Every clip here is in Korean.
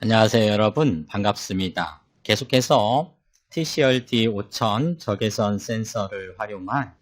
안녕하세요 여러분 반갑습니다. 계속해서 TCRD 5000 적외선 센서를 활용한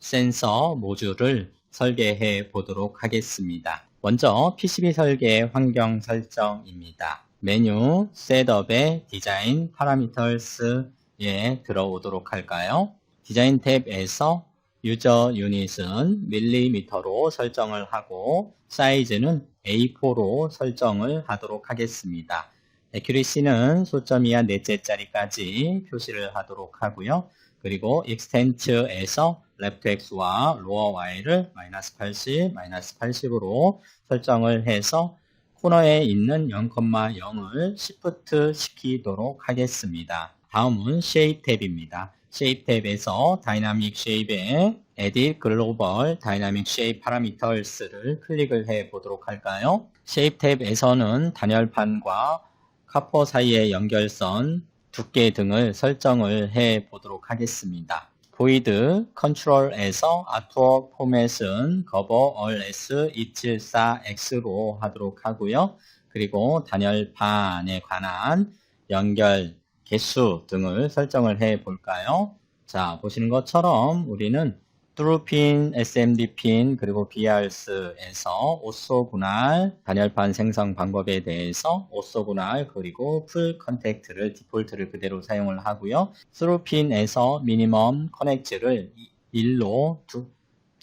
센서 모듈을 설계해 보도록 하겠습니다. 먼저 PCB 설계 환경 설정입니다. 메뉴 셋업의 디자인 파라미터스에 들어오도록 할까요? 디자인 탭에서 유저 유닛은 밀리미터로 설정을 하고 사이즈는 A4로 설정을 하도록 하겠습니다. Accuracy는 소점 이하 넷째 자리까지 표시를 하도록 하고요. 그리고 extent에서 left x와 lower y를 -80, -80으로 설정을 해서 코너에 있는 0,0을 시프트 시키도록 하겠습니다. 다음은 shape 탭입니다. shape 탭에서 dynamic shape에 edit global dynamic shape parameters를 클릭을 해 보도록 할까요? shape 탭에서는 단열판과 카퍼 사이의 연결선, 두께 등을 설정을 해 보도록 하겠습니다. void control에서 artwork format은 cover all s 274x로 하도록 하고요. 그리고 단열판에 관한 연결 개수 등을 설정을 해 볼까요? 자, 보시는 것처럼 우리는 through 핀, SMD 핀, 그리고 BRS에서 오쏘분할 단열판 생성 방법에 대해서 오쏘분할 그리고 풀 컨택트를 디폴트를 그대로 사용을 하고요. through 핀에서 미니멈 커넥트를 1로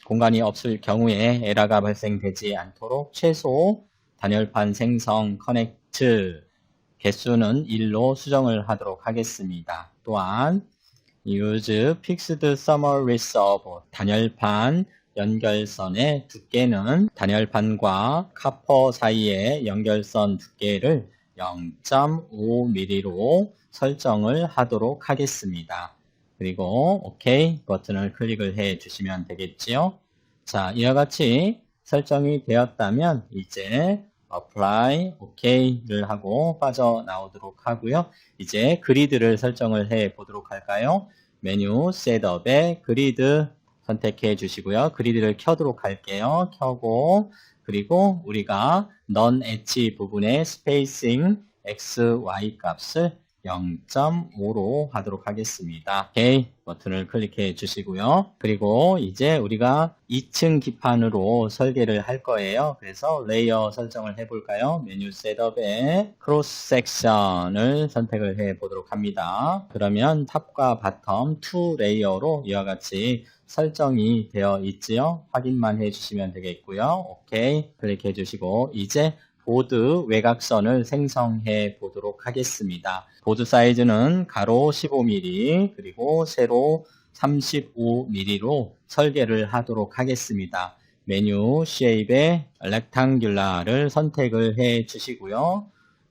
공간이 없을 경우에 에러가 발생되지 않도록 최소 단열판 생성 커넥트 개수는 1로 수정을 하도록 하겠습니다. 또한 use fixed thermal reserve 단열판 연결선의 두께는 단열판과 카퍼 사이의 연결선 두께를 0.5mm로 설정을 하도록 하겠습니다. 그리고 OK 버튼을 클릭을 해 주시면 되겠지요. 자, 이와 같이 설정이 되었다면 이제 apply, OK를 하고 빠져나오도록 하고요. 이제 그리드를 설정을 해 보도록 할까요? 메뉴 셋업에 그리드 선택해 주시고요. 그리드를 켜도록 할게요. 켜고 그리고 우리가 non 엣지 부분의 스페이싱 X, Y 값을 0.5로 하도록 하겠습니다. OK 버튼을 클릭해 주시고요. 그리고 이제 우리가 2층 기판으로 설계를 할 거예요. 그래서 레이어 설정을 해볼까요? 메뉴 셋업에 크로스 섹션을 선택을 해 보도록 합니다. 그러면 탑과 바텀 2 레이어로 이와 같이 설정이 되어 있지요. 확인만 해주시면 되겠고요. OK 클릭해 주시고 이제 보드 외곽선을 생성해 보도록 하겠습니다. 보드 사이즈는 가로 15mm 그리고 세로 35mm로 설계를 하도록 하겠습니다. 메뉴 쉐입에 렉탱귤라를 선택을 해 주시고요.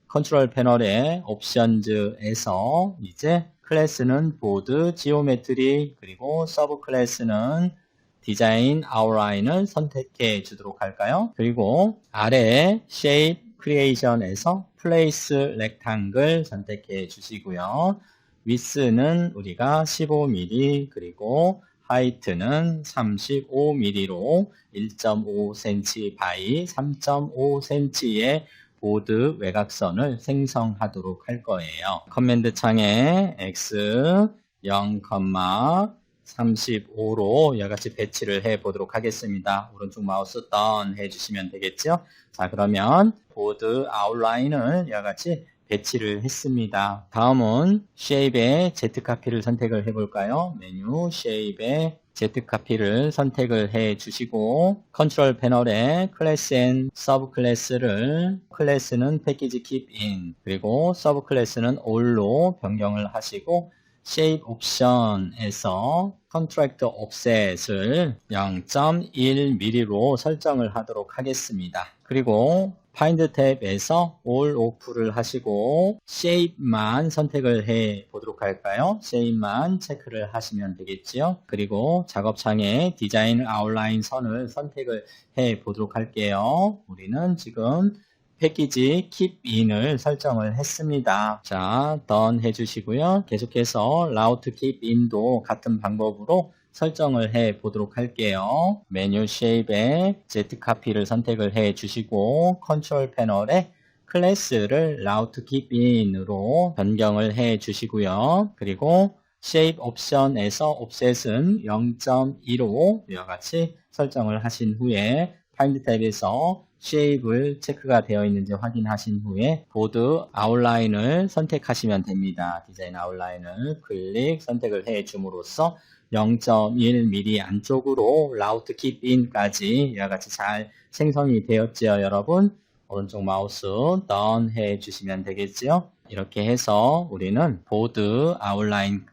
컨트롤 패널의 옵션즈에서 이제 클래스는 보드 지오메트리 그리고 서브 클래스는 디자인 아웃라인을 선택해 주도록 할까요? 그리고 아래 Shape Creation에서 Place Rectangle 선택해 주시고요. Width는 우리가 15mm 그리고 Height는 35mm로 1.5cm by 3.5cm의 보드 외곽선을 생성하도록 할 거예요. 커맨드 창에 X 0,35로 이와 같이 배치를 해 보도록 하겠습니다. 오른쪽 마우스 던 해주시면 되겠죠? 자, 그러면 보드 아웃라인을 이와 같이 배치를 했습니다. 다음은 쉐입의 Z카피를 선택을 해볼까요? 메뉴 쉐입의 Z카피를 선택을 해 주시고 컨트롤 패널에 클래스 앤 서브 클래스를 클래스는 패키지 keep in 그리고 서브 클래스는 all로 변경을 하시고 Shape 옵션에서 Contract Offset을 0.1mm로 설정을 하도록 하겠습니다. 그리고 Find 탭에서 All Off를 하시고 Shape만 선택을 해 보도록 할까요? Shape만 체크를 하시면 되겠지요. 그리고 작업창에 디자인 아웃라인 선을 선택을 해 보도록 할게요. 우리는 지금 패키지 keep in을 설정을 했습니다. 자, done 해주시고요. 계속해서 route keep in도 같은 방법으로 설정을 해 보도록 할게요. 메뉴 쉐입에 Z카피를 선택을 해 주시고 컨트롤 패널에 클래스를 route keep in으로 변경을 해 주시고요. 그리고 shape 옵션에서 offset은 0.15 이와 같이 설정을 하신 후에 find 탭에서 shape를 체크가 되어 있는지 확인하신 후에 보드 아웃라인을 선택하시면 됩니다. 디자인 아웃라인을 클릭 선택을 해 줌으로써 0.1mm 안쪽으로 route keep in까지 이와 같이 잘 생성이 되었지요, 여러분. 오른쪽 마우스 done 해 주시면 되겠지요. 이렇게 해서 우리는 보드 아웃라인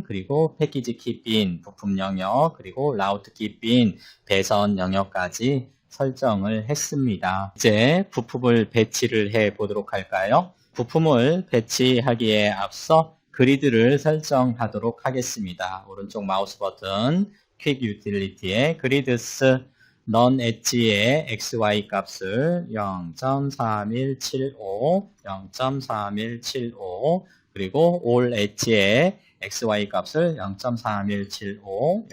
그리고 패키지 킵인 부품 영역 그리고 라우트 킵인 배선 영역까지 설정을 했습니다. 이제 부품을 배치를 해 보도록 할까요? 부품을 배치하기에 앞서 그리드를 설정하도록 하겠습니다. 오른쪽 마우스 버튼 퀵 유틸리티에 그리드스 non 엣지의 XY 값을 0.3175, 0.3175 그리고 all 엣지의 XY 값을 0.3175,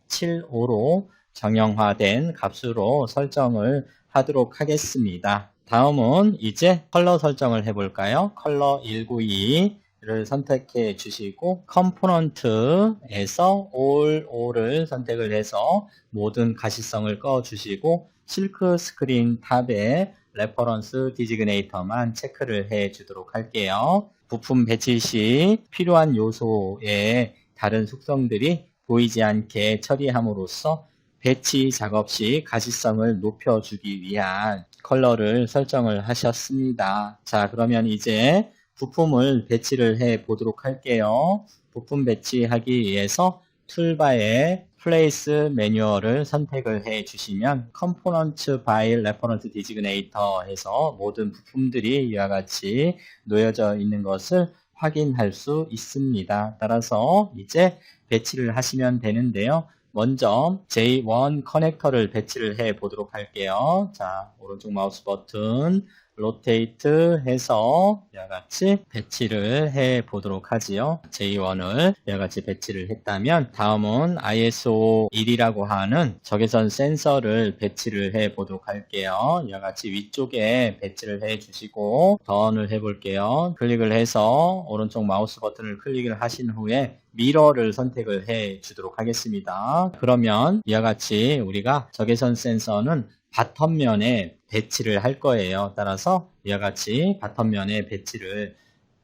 0.3175로 정형화된 값으로 설정을 하도록 하겠습니다. 다음은 이제 컬러 설정을 해볼까요? 컬러 192를 선택해 주시고 컴포넌트에서 all을 선택을 해서 모든 가시성을 꺼 주시고 실크 스크린 탑에 레퍼런스 디지그네이터만 체크를 해 주도록 할게요. 부품 배치 시 필요한 요소의 다른 속성들이 보이지 않게 처리함으로써 배치 작업 시 가시성을 높여주기 위한 컬러를 설정을 하셨습니다. 자, 그러면 이제 부품을 배치를 해 보도록 할게요. 부품 배치하기 위해서 툴바에 플레이스 매뉴얼을 선택을 해 주시면 Components by Reference Designator 해서 모든 부품들이 이와 같이 놓여져 있는 것을 확인할 수 있습니다. 따라서 이제 배치를 하시면 되는데요. 먼저 J1 커넥터를 배치를 해 보도록 할게요. 자, 오른쪽 마우스 버튼 로테이트 해서 이와 같이 배치를 해 보도록 하지요. J1을 이와 같이 배치를 했다면 다음은 ISO 1이라고 하는 적외선 센서를 배치를 해 보도록 할게요. 이와 같이 위쪽에 배치를 해 주시고 던을 해 볼게요. 클릭을 해서 오른쪽 마우스 버튼을 클릭을 하신 후에 미러를 선택을 해 주도록 하겠습니다. 그러면 이와 같이 우리가 적외선 센서는 바텀면에 배치를 할 거예요. 따라서 이와 같이 바텀면에 배치를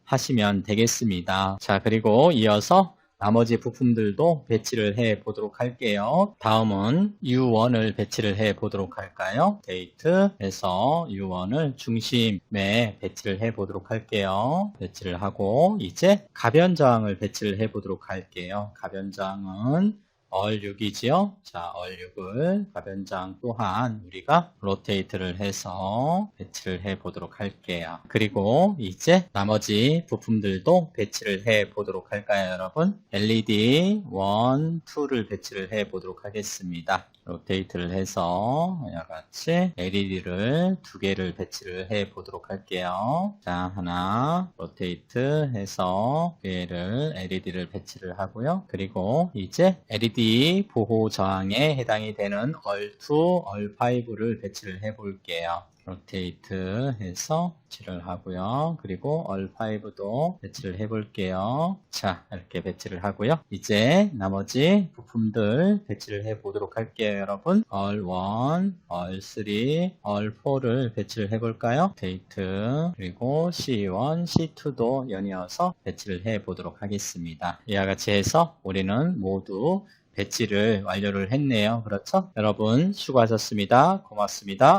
하시면 되겠습니다. 자, 그리고 이어서 나머지 부품들도 배치를 해 보도록 할게요. 다음은 U1을 배치를 해 보도록 할까요? 데이트에서 U1을 중심에 배치를 해 보도록 할게요. 배치를 하고 이제 가변 저항을 배치를 해 보도록 할게요. 가변 저항은 얼6이지요. 자, 얼6을 가변장 또한 우리가 로테이트를 해서 배치를 해 보도록 할게요. 그리고 이제 나머지 부품들도 배치를 해 보도록 할까요, 여러분? LED 1, 2를 배치를 해 보도록 하겠습니다. 로테이트를 해서 이와 같이 LED를 2개를 배치를 해 보도록 할게요. 자, 하나 로테이트 해서 2개를 LED를 배치를 하고요. 그리고 이제 LED 보호 저항에 해당이 되는 얼2, 얼5를 배치를 해 볼게요. 로테이트 해서 배치를 하고요. 그리고 얼5도 배치를 해 볼게요. 자, 이렇게 배치를 하고요. 이제 나머지 부품들 배치를 해 보도록 할게요, 여러분. 얼1, 얼3, 얼4를 배치를 해 볼까요? 데이트 그리고 C1, C2도 연이어서 배치를 해 보도록 하겠습니다. 이와 같이 해서 우리는 모두 배치를 완료를 했네요. 그렇죠? 여러분 수고하셨습니다. 고맙습니다.